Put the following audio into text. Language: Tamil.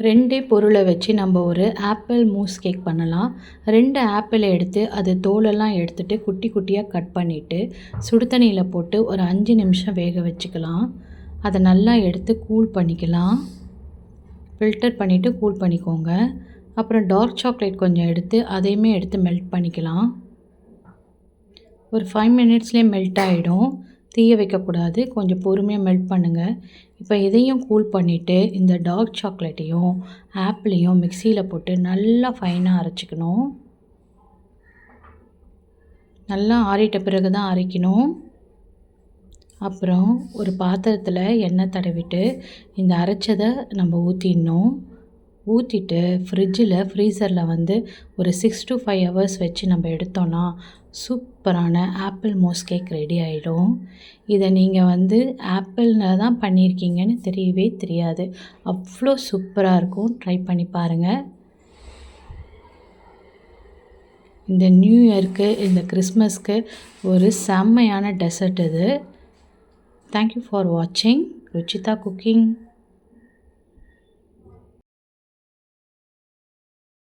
2 பொருளை வச்சு நம்ம ஒரு ஆப்பிள் மூஸ் கேக் பண்ணலாம். 2 ஆப்பிளை எடுத்து அது தோலெல்லாம் எடுத்துட்டு குட்டி குட்டியாக கட் பண்ணிவிட்டு சுடு தண்ணியில் போட்டு ஒரு 5 நிமிஷம் வேக வச்சுக்கலாம். அதை நல்லா எடுத்து கூல் பண்ணிக்கலாம். ஃபில்டர் பண்ணிவிட்டு கூல் பண்ணிக்கோங்க. அப்புறம் டார்க் சாக்லேட் கொஞ்சம் எடுத்து அதையுமே எடுத்து மெல்ட் பண்ணிக்கலாம். ஒரு 5 மினிட்ஸ்லேயே மெல்ட் ஆகிடும். தீய வைக்கக்கூடாது, கொஞ்சம் பொறுமையாக மெல்ட் பண்ணுங்கள். இப்போ இதையும் கூல் பண்ணிவிட்டு இந்த டார்க் சாக்லேட்டையும் ஆப்பிளையும் மிக்சியில் போட்டு நல்லா ஃபைனாக அரைச்சிக்கணும். நல்லா ஆறிட்ட பிறகு தான் அரைக்கணும். அப்புறம் ஒரு பாத்திரத்தில் எண்ணெய் தடவிட்டு இந்த அரைச்சதை நம்ம ஊற்றிடணும். ஊற்றிட்டு ஃப்ரீசரில் வந்து ஒரு 6 to 5 hours வச்சு நம்ம எடுத்தோன்னா சூப்பரான ஆப்பிள் மூஸ் கேக் ரெடி ஆகிடும். இதை நீங்கள் வந்து ஆப்பிளில் தான் பண்ணியிருக்கீங்கன்னு தெரியவே தெரியாது. அவ்வளோ சூப்பராக இருக்கும். ட்ரை பண்ணி பாருங்கள். இந்த நியூ இயருக்கு, இந்த கிறிஸ்மஸ்க்கு ஒரு செம்மையான டெசர்ட் இது. தேங்க்யூ ஃபார் வாட்சிங் ருச்சிதா குக்கிங்.